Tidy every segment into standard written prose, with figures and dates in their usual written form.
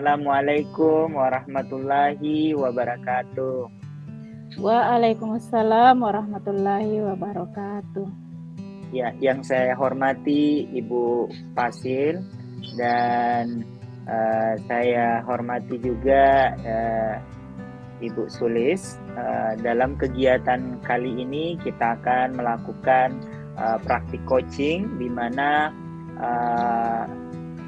Assalamualaikum warahmatullahi wabarakatuh. Waalaikumsalam warahmatullahi wabarakatuh. Ya, yang saya hormati Ibu Fasil dan saya hormati juga Ibu Sulis. Dalam kegiatan kali ini kita akan melakukan praktik coaching, di mana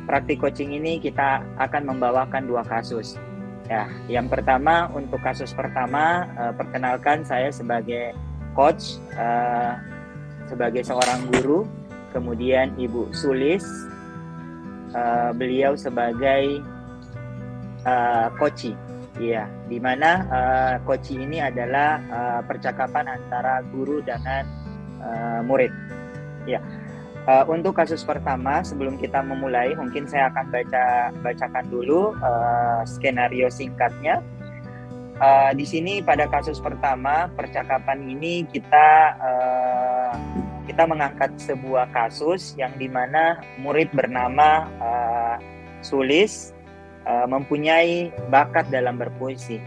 praktik coaching ini kita akan membawakan 2 kasus. Ya, yang pertama, untuk kasus pertama, perkenalkan saya sebagai coach, sebagai seorang guru. Kemudian Ibu Sulis, beliau sebagai coachee. Iya, di mana coachee ini adalah percakapan antara guru dengan murid. Ya. Untuk kasus pertama, sebelum kita memulai, mungkin saya akan bacakan dulu skenario singkatnya. Di sini pada kasus pertama, percakapan ini kita mengangkat sebuah kasus yang dimana murid bernama Sulis mempunyai bakat dalam berpuisi.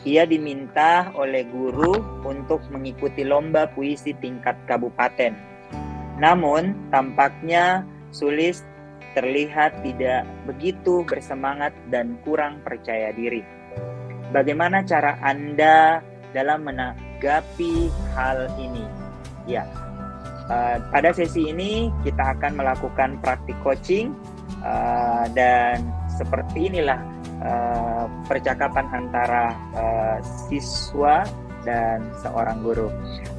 Ia diminta oleh guru untuk mengikuti lomba puisi tingkat kabupaten. Namun, tampaknya Sulis terlihat tidak begitu bersemangat dan kurang percaya diri. Bagaimana cara Anda dalam menanggapi hal ini? Ya, pada sesi ini kita akan melakukan praktik coaching dan seperti inilah percakapan antara siswa dan seorang guru.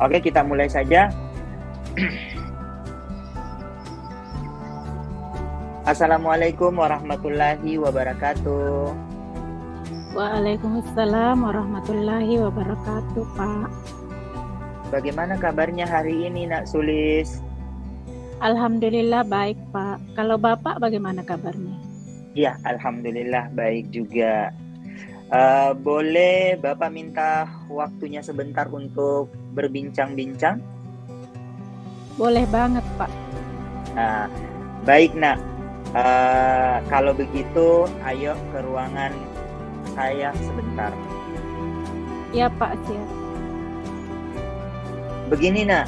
Oke, kita mulai saja. Assalamualaikum warahmatullahi wabarakatuh. Waalaikumsalam warahmatullahi wabarakatuh, Pak. Bagaimana kabarnya hari ini, Nak Sulis? Alhamdulillah baik, Pak. Kalau Bapak bagaimana kabarnya? Ya, alhamdulillah baik juga. Boleh Bapak minta waktunya sebentar untuk berbincang-bincang? Boleh banget, Pak. Baik, Nak. Kalau begitu, ayo ke ruangan saya sebentar. Ya, Pak, siap. Begini, Nak.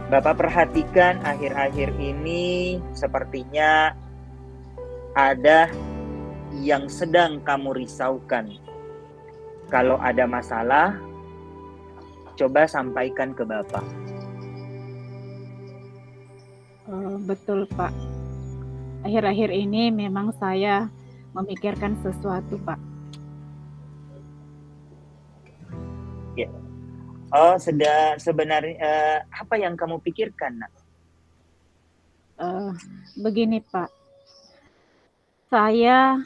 Bapak perhatikan akhir-akhir ini sepertinya ada yang sedang kamu risaukan. Kalau ada masalah, coba sampaikan ke Bapak. Betul, Pak. Akhir-akhir ini memang saya memikirkan sesuatu, Pak. Ya. Sebenarnya apa yang kamu pikirkan, Nak? Begini, Pak. Saya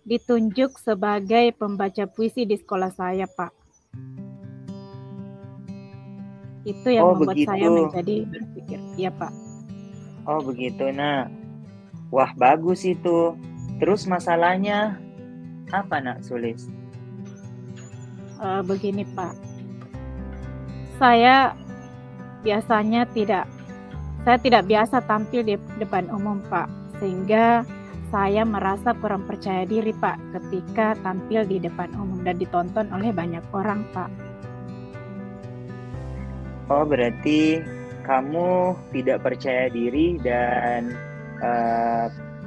ditunjuk sebagai pembaca puisi di sekolah saya, Pak. Itu yang membuat begitu. Saya menjadi berpikir. Ya, Pak. Oh, begitu, Nak. Wah, bagus itu. Terus masalahnya apa, Nak Sulis? Begini, Pak. Saya tidak biasa tampil di depan umum, Pak. Sehingga saya merasa kurang percaya diri, Pak, ketika tampil di depan umum dan ditonton oleh banyak orang, Pak. Oh, berarti kamu tidak percaya diri dan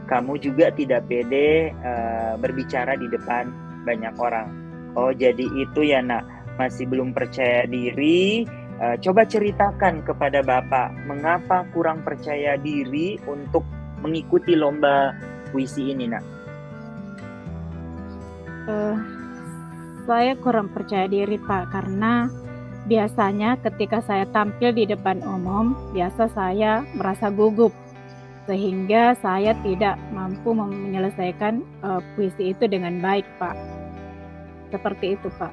kamu juga tidak pede berbicara di depan banyak orang. Oh, jadi itu ya, Nak. Masih belum percaya diri. Coba ceritakan kepada Bapak, mengapa kurang percaya diri untuk mengikuti lomba puisi ini, Nak? Saya kurang percaya diri, Pak, karena biasanya ketika saya tampil di depan umum, biasa saya merasa gugup. Sehingga saya tidak mampu menyelesaikan puisi itu dengan baik, Pak. Seperti itu, Pak.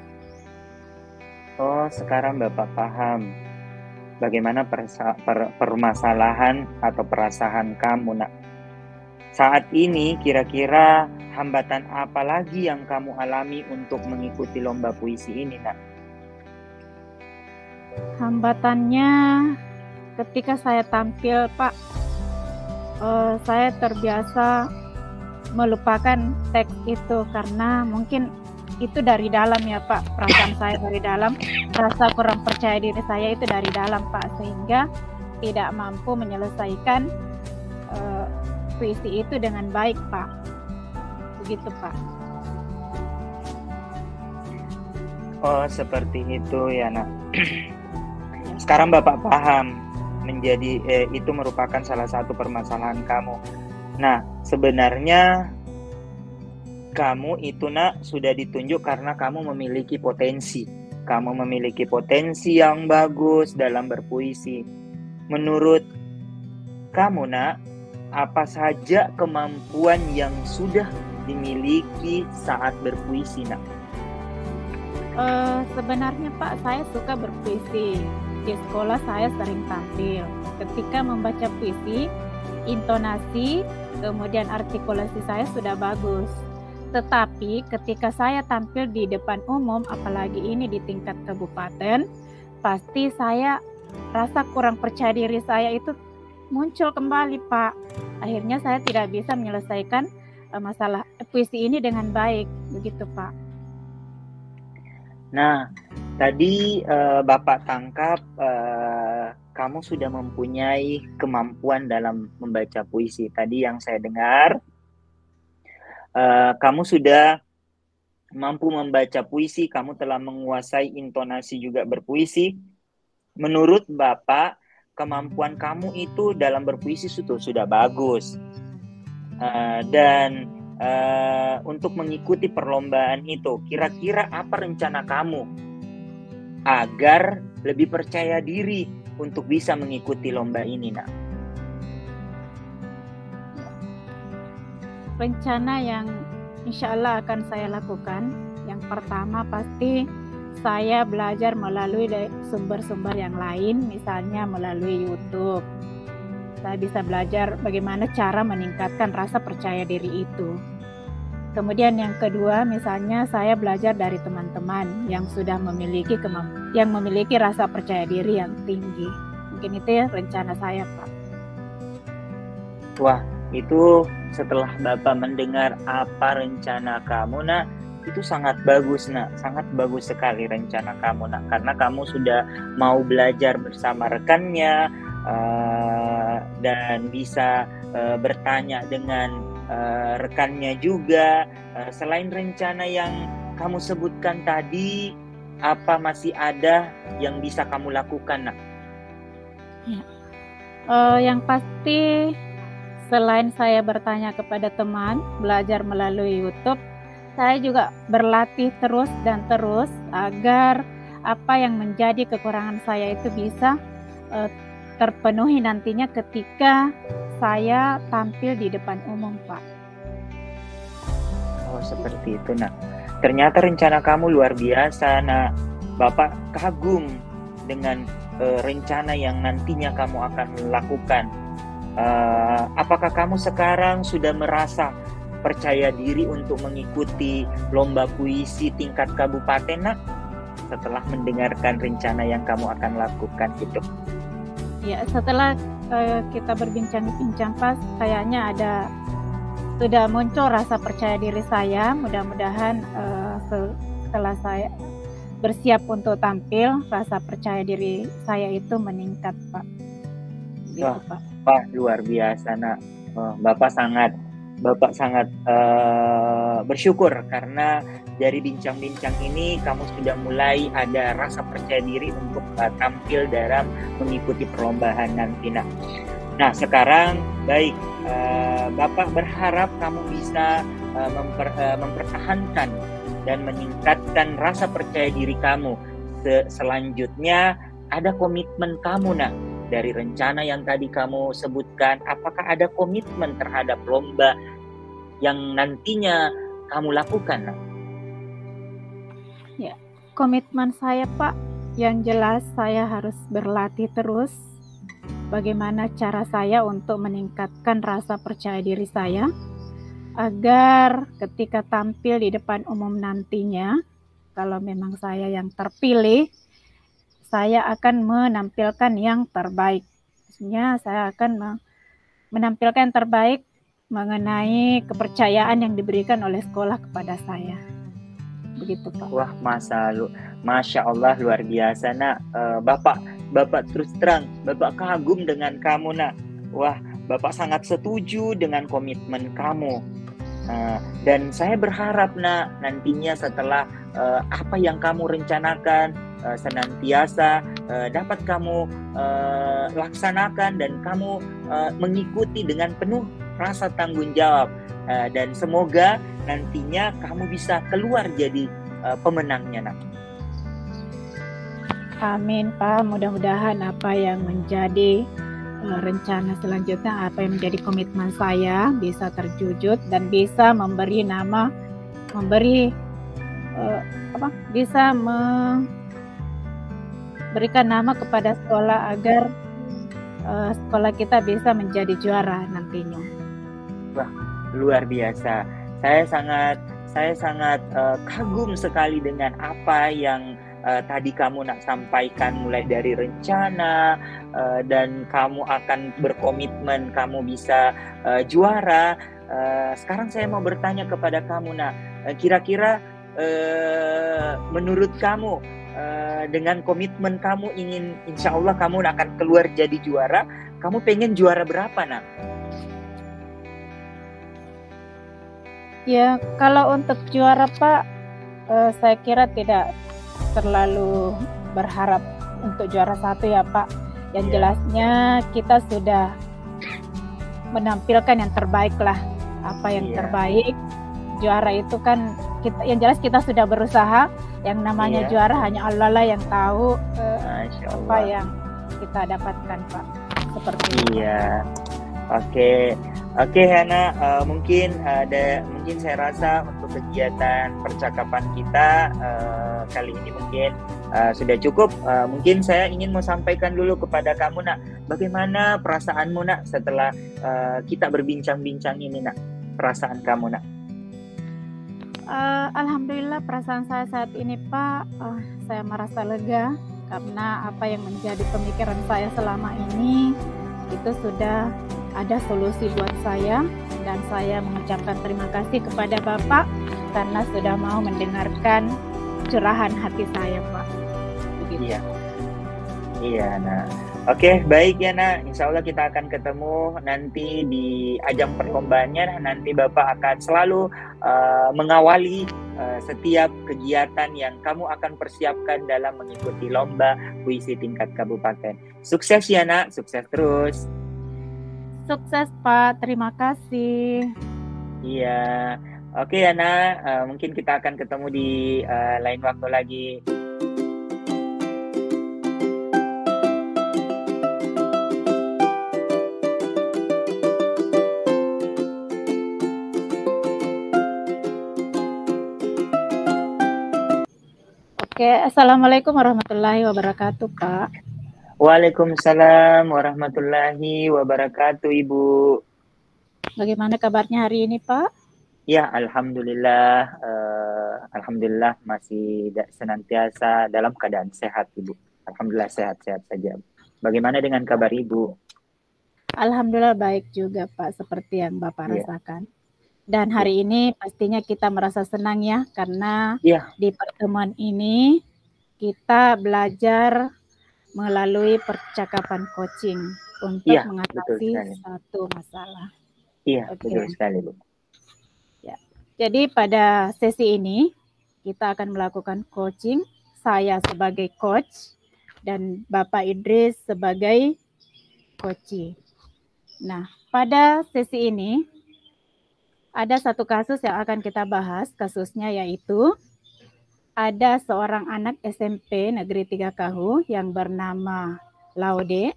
Oh, sekarang Bapak paham bagaimana permasalahan atau perasaan kamu, Nak. Saat ini kira-kira hambatan apa lagi yang kamu alami untuk mengikuti lomba puisi ini, Nak? Hambatannya ketika saya tampil, Pak, saya terbiasa melupakan teks itu karena mungkin itu dari dalam ya Pak, perasaan saya dari dalam, rasa kurang percaya diri saya itu dari dalam Pak, sehingga tidak mampu menyelesaikan puisi itu dengan baik Pak, begitu Pak. Oh, seperti itu ya, Nak. Sekarang Bapak paham itu merupakan salah satu permasalahan kamu. Nah, sebenarnya kamu itu, Nak, sudah ditunjuk karena kamu memiliki potensi. Kamu memiliki potensi yang bagus dalam berpuisi. Menurut kamu, Nak, apa saja kemampuan yang sudah dimiliki saat berpuisi, Nak? Sebenarnya Pak, saya suka berpuisi. Di sekolah saya sering tampil. Ketika membaca puisi, intonasi, kemudian artikulasi saya sudah bagus. Tetapi ketika saya tampil di depan umum, apalagi ini di tingkat kabupaten, pasti saya rasa kurang percaya diri saya itu muncul kembali Pak. Akhirnya saya tidak bisa menyelesaikan masalah puisi ini dengan baik, begitu Pak. Nah, tadi Bapak tangkap kamu sudah mempunyai kemampuan dalam membaca puisi. Tadi yang saya dengar, kamu sudah mampu membaca puisi, kamu telah menguasai intonasi juga berpuisi. Menurut Bapak, kemampuan kamu itu dalam berpuisi sudah bagus. Dan untuk mengikuti perlombaan itu, kira-kira apa rencana kamu agar lebih percaya diri untuk bisa mengikuti lomba ini, Nak? Rencana yang insya Allah akan saya lakukan, yang pertama pasti saya belajar melalui sumber-sumber yang lain, misalnya melalui YouTube. Saya bisa belajar bagaimana cara meningkatkan rasa percaya diri itu. Kemudian yang kedua, misalnya saya belajar dari teman-teman yang sudah memiliki rasa percaya diri yang tinggi. Mungkin itu ya rencana saya, Pak. Wah, itu setelah Bapak mendengar apa rencana kamu, Nak, itu sangat bagus, Nak. Sangat bagus sekali rencana kamu, Nak. Karena kamu sudah mau belajar bersama rekannya, dan bisa bertanya dengan rekannya juga. Selain rencana yang kamu sebutkan tadi, apa masih ada yang bisa kamu lakukan, Nak? Ya. Yang pasti selain saya bertanya kepada teman, belajar melalui YouTube, saya juga berlatih terus dan terus agar apa yang menjadi kekurangan saya itu bisa terpenuhi nantinya ketika saya tampil di depan umum, Pak. Oh, seperti itu, Nak. Ternyata rencana kamu luar biasa, Nak. Bapak kagum dengan rencana yang nantinya kamu akan lakukan. Apakah kamu sekarang sudah merasa percaya diri untuk mengikuti lomba puisi tingkat kabupaten, Nak? Setelah mendengarkan rencana yang kamu akan lakukan itu. Ya, setelah kita berbincang-bincang pas, kayaknya sudah muncul rasa percaya diri saya. Mudah-mudahan setelah saya bersiap untuk tampil, rasa percaya diri saya itu meningkat, Pak. Gitu, Pak. Wah, luar biasa, Nak. Bapak sangat bersyukur karena dari bincang-bincang ini kamu sudah mulai ada rasa percaya diri untuk tampil dalam mengikuti perlombaan nanti, Nak. Nah, sekarang baik, Bapak berharap kamu bisa mempertahankan dan meningkatkan rasa percaya diri kamu. Selanjutnya ada komitmen kamu, Nak, dari rencana yang tadi kamu sebutkan. Apakah ada komitmen terhadap lomba yang nantinya kamu lakukan, Nak? Ya, komitmen saya, Pak, yang jelas saya harus berlatih terus. Bagaimana cara saya untuk meningkatkan rasa percaya diri saya agar ketika tampil di depan umum nantinya, kalau memang saya yang terpilih, saya akan menampilkan yang terbaik. Maksudnya saya akan menampilkan yang terbaik mengenai kepercayaan yang diberikan oleh sekolah kepada saya. Begitu, Pak. Wah, Masya Allah, luar biasa, nak. Bapak terus terang, Bapak kagum dengan kamu, nak. Wah, Bapak sangat setuju dengan komitmen kamu. Dan saya berharap, nak, nantinya setelah apa yang kamu rencanakan senantiasa dapat kamu laksanakan dan kamu mengikuti dengan penuh rasa tanggung jawab, dan semoga nantinya kamu bisa keluar jadi pemenangnya, nak. Amin, Pak. Mudah-mudahan apa yang menjadi rencana selanjutnya, apa yang menjadi komitmen saya bisa terwujud dan bisa bisa memberikan nama kepada sekolah agar sekolah kita bisa menjadi juara nantinya. Wah, luar biasa. Saya sangat kagum sekali dengan apa yang tadi kamu nak sampaikan, mulai dari rencana dan kamu akan berkomitmen kamu bisa juara. Sekarang saya mau bertanya kepada kamu, nak, kira-kira menurut kamu dengan komitmen kamu ingin, insya Allah kamu akan keluar jadi juara, kamu pengen juara berapa, nak? Ya, kalau untuk juara, Pak, saya kira tidak terlalu berharap untuk juara 1 ya, Pak. Yang jelasnya kita sudah menampilkan yang terbaik lah. Apa yang terbaik, juara itu kan kita, yang jelas kita sudah berusaha. Yang namanya juara hanya Allah lah yang tahu apa yang kita dapatkan, Pak. Seperti itu. Iya. Oke, Hana, mungkin saya rasa untuk kegiatan percakapan kita kali ini mungkin sudah cukup. Mungkin saya ingin mau sampaikan dulu kepada kamu, nak, bagaimana perasaanmu, nak, setelah kita berbincang-bincang ini, nak, perasaan kamu, nak? Alhamdulillah, perasaan saya saat ini, Pak, saya merasa lega karena apa yang menjadi pemikiran saya selama ini itu sudah ada solusi buat saya, dan saya mengucapkan terima kasih kepada Bapak karena sudah mau mendengarkan curahan hati saya, Pak. Begitu. Iya, nah. Oke, baik ya, nak. Insya Allah kita akan ketemu nanti di ajang perlombaannya. Nanti Bapak akan selalu mengawali setiap kegiatan yang kamu akan persiapkan dalam mengikuti lomba puisi tingkat kabupaten. Sukses ya, nak. Sukses terus. Sukses, Pak. Terima kasih. Iya. Oke, Yana. Mungkin kita akan ketemu di lain waktu lagi. Oke, Assalamualaikum warahmatullahi wabarakatuh, Pak. Waalaikumsalam warahmatullahi wabarakatuh, Ibu. Bagaimana kabarnya hari ini, Pak? Ya, alhamdulillah, alhamdulillah masih senantiasa dalam keadaan sehat, Ibu. Alhamdulillah sehat-sehat saja. Bagaimana dengan kabar Ibu? Alhamdulillah baik juga, Pak, seperti yang Bapak rasakan. Dan hari ini pastinya kita merasa senang ya, karena di pertemuan ini kita belajar melalui percakapan coaching untuk mengatasi satu masalah. Iya, betul sekali, Bu. Ya. Jadi pada sesi ini kita akan melakukan coaching, saya sebagai coach dan Bapak Idris sebagai coachee. Nah, pada sesi ini ada satu kasus yang akan kita bahas, kasusnya yaitu ada seorang anak SMP Negeri 3 Kahu yang bernama Laude.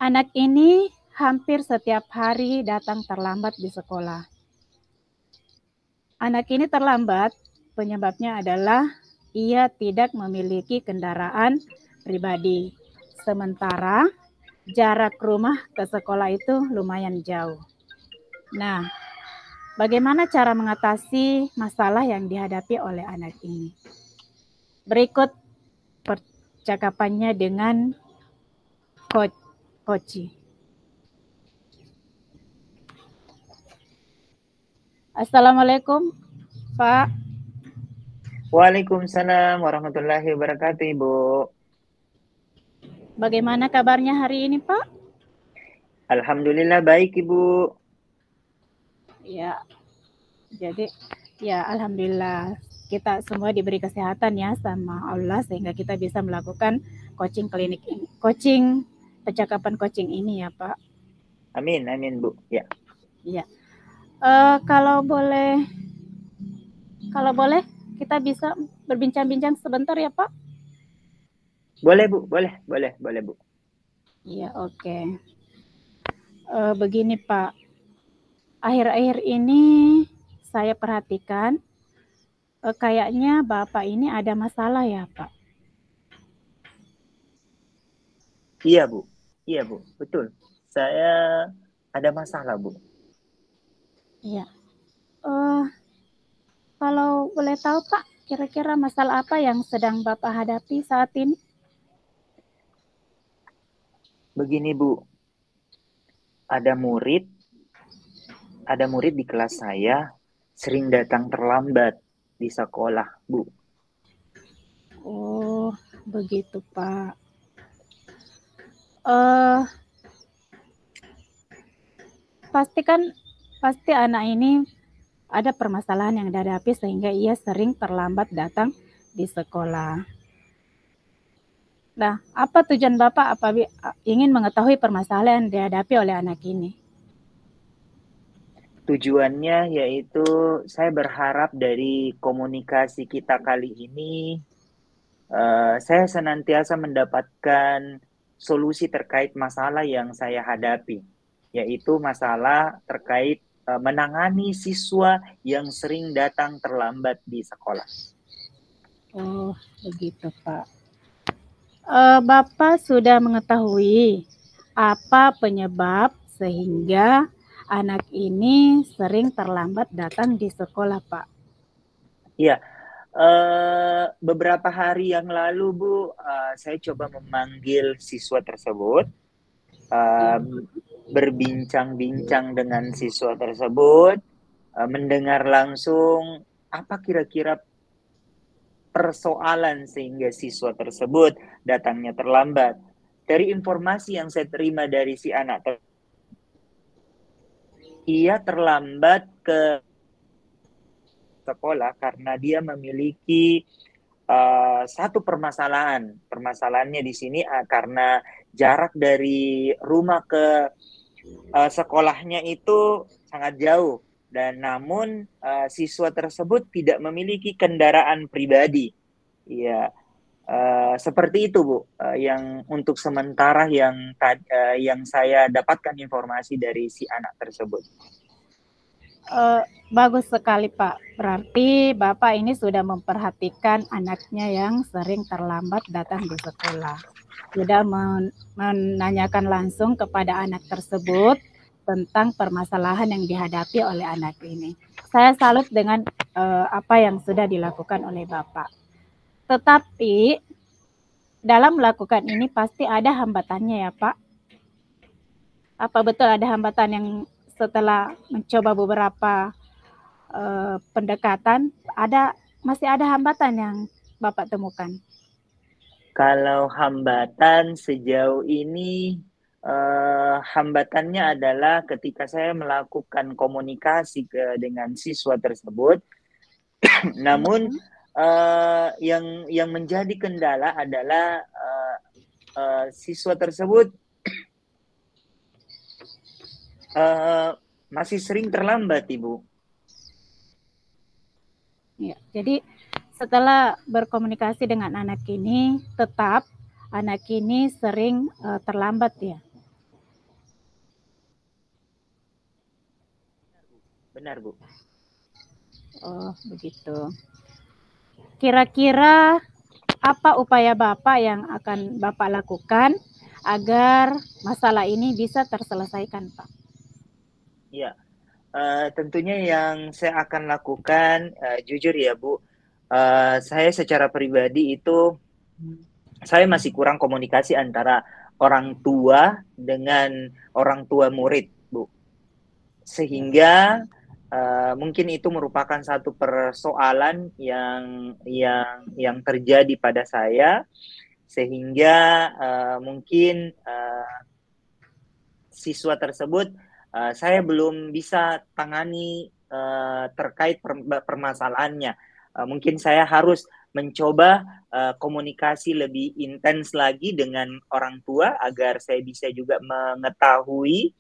Anak ini hampir setiap hari datang terlambat di sekolah. Anak ini terlambat, penyebabnya adalah ia tidak memiliki kendaraan pribadi. Sementara jarak rumah ke sekolah itu lumayan jauh. Nah, bagaimana cara mengatasi masalah yang dihadapi oleh anak ini? Berikut percakapannya dengan coachee. Assalamualaikum, Pak. Waalaikumsalam warahmatullahi wabarakatuh, Ibu. Bagaimana kabarnya hari ini, Pak? Alhamdulillah baik, Ibu. Ya, jadi ya alhamdulillah kita semua diberi kesehatan ya sama Allah sehingga kita bisa melakukan coaching klinik ini, coaching percakapan coaching ini ya, Pak. Amin, amin, Bu. Ya. Ya. Kalau boleh kita bisa berbincang-bincang sebentar ya, Pak? Boleh, Bu. Boleh, Bu. Iya, oke. Begini, Pak. Akhir-akhir ini saya perhatikan kayaknya Bapak ini ada masalah ya, Pak? Iya, Bu. Iya, Bu. Betul. Saya ada masalah, Bu. Iya. Kalau boleh tahu, Pak, kira-kira masalah apa yang sedang Bapak hadapi saat ini? Begini, Bu. Ada murid di kelas saya sering datang terlambat di sekolah, Bu. Oh, begitu, Pak. Pasti anak ini ada permasalahan yang dihadapi sehingga ia sering terlambat datang di sekolah. Nah, apa tujuan Bapak apabila ingin mengetahui permasalahan yang dihadapi oleh anak ini? Tujuannya yaitu saya berharap dari komunikasi kita kali ini saya senantiasa mendapatkan solusi terkait masalah yang saya hadapi, yaitu masalah terkait menangani siswa yang sering datang terlambat di sekolah. Oh, begitu, Pak. Bapak sudah mengetahui apa penyebab sehingga anak ini sering terlambat datang di sekolah, Pak? Iya, beberapa hari yang lalu, Bu, saya coba memanggil siswa tersebut, berbincang-bincang dengan siswa tersebut, mendengar langsung apa kira-kira persoalan sehingga siswa tersebut datangnya terlambat. Dari informasi yang saya terima dari si anak, ia terlambat ke sekolah karena dia memiliki satu permasalahan. Permasalahannya di sini karena jarak dari rumah ke sekolahnya itu sangat jauh, dan namun siswa tersebut tidak memiliki kendaraan pribadi. Ya, seperti itu, Bu. Yang untuk sementara yang saya dapatkan informasi dari si anak tersebut. Bagus sekali, Pak. Berarti Bapak ini sudah memperhatikan anaknya yang sering terlambat datang di sekolah. Sudah menanyakan langsung kepada anak tersebut tentang permasalahan yang dihadapi oleh anak ini. Saya salut dengan apa yang sudah dilakukan oleh Bapak. Tetapi dalam melakukan ini pasti ada hambatannya ya, Pak? Apa betul ada hambatan yang setelah mencoba beberapa pendekatan, masih ada hambatan yang Bapak temukan? Kalau hambatan sejauh ini, hambatannya adalah ketika saya melakukan komunikasi dengan siswa tersebut, namun yang menjadi kendala adalah siswa tersebut masih sering terlambat, Ibu. Ya, jadi setelah berkomunikasi dengan anak ini, tetap anak ini sering terlambat ya? Benar, Bu. Oh, begitu. Kira-kira apa upaya Bapak yang akan Bapak lakukan agar masalah ini bisa terselesaikan, Pak? Ya, tentunya yang saya akan lakukan, jujur ya, Bu, saya secara pribadi itu saya masih kurang komunikasi antara orang tua dengan orang tua murid, Bu. Sehingga mungkin itu merupakan satu persoalan yang terjadi pada saya, sehingga mungkin siswa tersebut saya belum bisa tangani terkait permasalahannya. Mungkin saya harus mencoba komunikasi lebih intens lagi dengan orang tua agar saya bisa juga mengetahui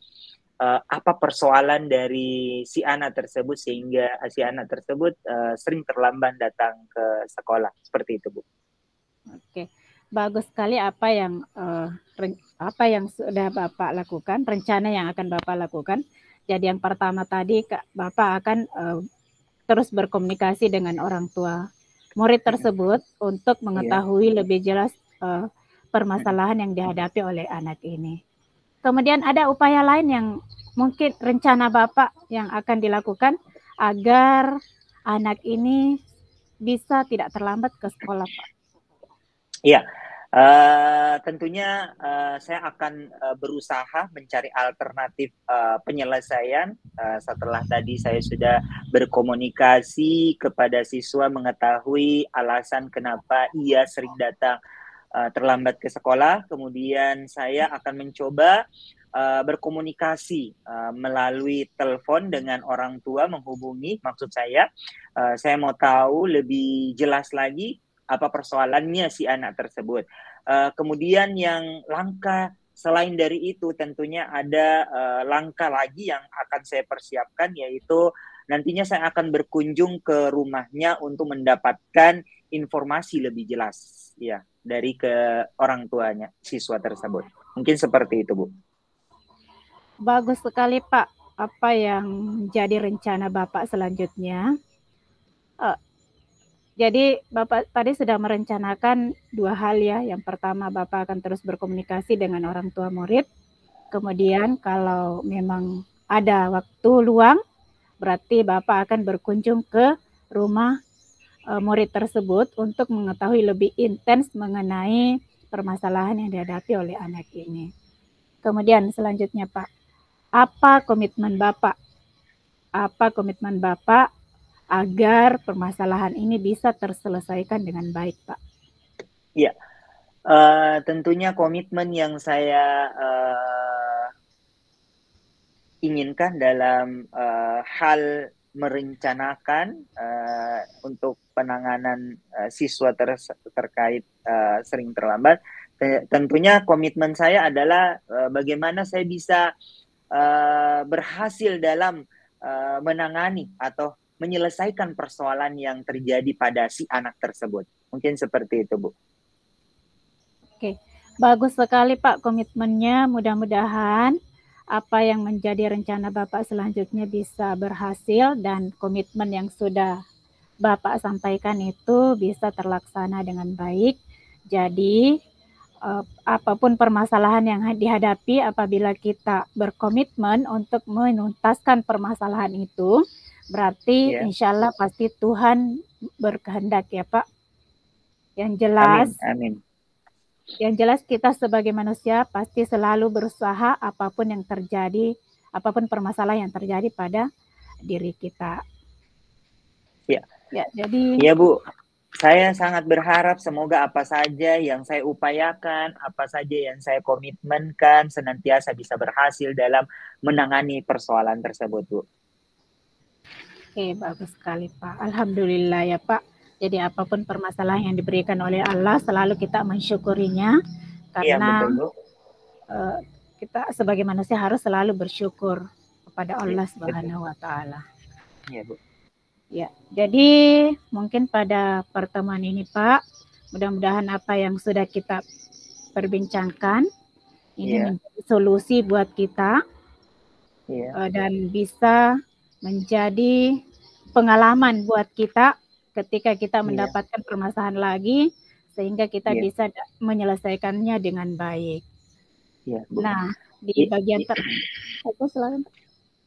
apa persoalan dari si anak tersebut sehingga si anak tersebut sering terlambat datang ke sekolah. Seperti itu, Bu. Oke, bagus sekali apa yang sudah Bapak lakukan, rencana yang akan Bapak lakukan. Jadi yang pertama tadi Bapak akan terus berkomunikasi dengan orang tua murid tersebut untuk mengetahui lebih jelas permasalahan yang dihadapi oleh anak ini. Kemudian ada upaya lain yang mungkin rencana Bapak yang akan dilakukan agar anak ini bisa tidak terlambat ke sekolah, Pak. Iya, tentunya saya akan berusaha mencari alternatif penyelesaian setelah tadi saya sudah berkomunikasi kepada siswa mengetahui alasan kenapa ia sering datang terlambat ke sekolah. Kemudian saya akan mencoba berkomunikasi melalui telepon dengan orang tua, menghubungi, maksud saya mau tahu lebih jelas lagi apa persoalannya si anak tersebut. Kemudian yang langkah selain dari itu tentunya ada langkah lagi yang akan saya persiapkan, yaitu nantinya saya akan berkunjung ke rumahnya untuk mendapatkan informasi lebih jelas ya dari ke orang tuanya siswa tersebut. Mungkin seperti itu, Bu. Bagus sekali, Pak. Apa yang jadi rencana Bapak selanjutnya? Jadi Bapak tadi sudah merencanakan 2 hal ya. Yang pertama Bapak akan terus berkomunikasi dengan orang tua murid. Kemudian kalau memang ada waktu luang, berarti Bapak akan berkunjung ke rumah murid tersebut untuk mengetahui lebih intens mengenai permasalahan yang dihadapi oleh anak ini. Kemudian selanjutnya Pak, apa komitmen Bapak? Apa komitmen Bapak agar permasalahan ini bisa terselesaikan dengan baik, Pak? Ya, tentunya komitmen yang saya inginkan dalam hal merencanakan untuk penanganan siswa terkait sering terlambat. Tentunya komitmen saya adalah bagaimana saya bisa berhasil dalam menangani atau menyelesaikan persoalan yang terjadi pada si anak tersebut. Mungkin seperti itu, Bu. Oke, bagus sekali Pak komitmennya. Mudah-mudahan apa yang menjadi rencana Bapak selanjutnya bisa berhasil dan komitmen yang sudah Bapak sampaikan itu bisa terlaksana dengan baik. Jadi apapun permasalahan yang dihadapi, apabila kita berkomitmen untuk menuntaskan permasalahan itu, berarti insya Allah pasti Tuhan berkehendak ya Pak. Yang jelas, amin. Yang jelas kita sebagai manusia pasti selalu berusaha apapun yang terjadi, apapun permasalahan yang terjadi pada diri kita. Ya, jadi. Iya Bu. Saya sangat berharap semoga apa saja yang saya upayakan, apa saja yang saya komitmenkan senantiasa bisa berhasil dalam menangani persoalan tersebut, Bu. Oke, bagus sekali, Pak. Alhamdulillah ya, Pak. Jadi apapun permasalahan yang diberikan oleh Allah, selalu kita mensyukurinya. Karena betul, Bu. Kita sebagai manusia harus selalu bersyukur kepada Allah Subhanahu wa Ta'ala. Iya, Bu. Ya, jadi mungkin pada pertemuan ini Pak, mudah-mudahan apa yang sudah kita perbincangkan ini menjadi solusi buat kita dan bisa menjadi pengalaman buat kita ketika kita mendapatkan permasalahan lagi, sehingga kita bisa menyelesaikannya dengan baik. Nah, di bagian itu selalu.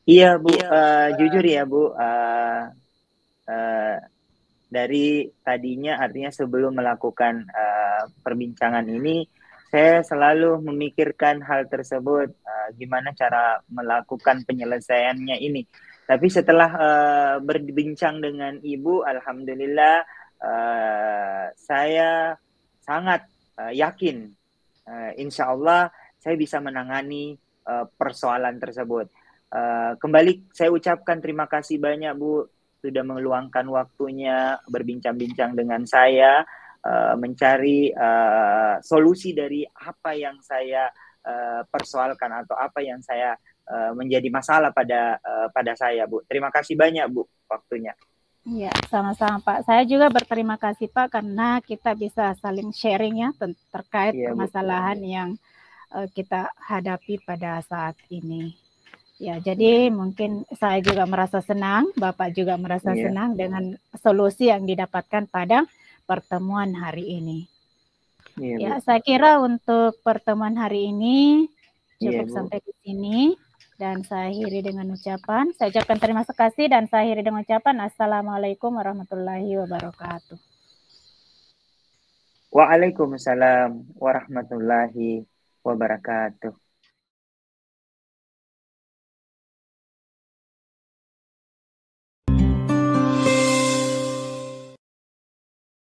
Iya Bu, jujur ya Bu. Dari tadinya artinya sebelum melakukan perbincangan ini saya selalu memikirkan hal tersebut, gimana cara melakukan penyelesaiannya ini. Tapi setelah berbincang dengan Ibu, alhamdulillah saya sangat yakin, insya Allah saya bisa menangani persoalan tersebut. Kembali saya ucapkan terima kasih banyak Bu, sudah meluangkan waktunya berbincang-bincang dengan saya, mencari solusi dari apa yang saya persoalkan atau apa yang saya menjadi masalah pada saya, Bu. Terima kasih banyak, Bu, waktunya. Ya, sama-sama Pak. Saya juga berterima kasih Pak karena kita bisa saling sharing ya terkait Iya, Bu. permasalahan yang kita hadapi pada saat ini. Ya, jadi mungkin saya juga merasa senang, Bapak juga merasa Iya. senang dengan solusi yang didapatkan pada pertemuan hari ini. Iya, Ya, Bu. saya kira untuk pertemuan hari ini Iya, cukup Bu. sampai di sini dan saya akhiri dengan ucapan, saya ucapkan terima kasih dan saya akhiri dengan ucapan Assalamualaikum warahmatullahi wabarakatuh. Waalaikumsalam warahmatullahi wabarakatuh.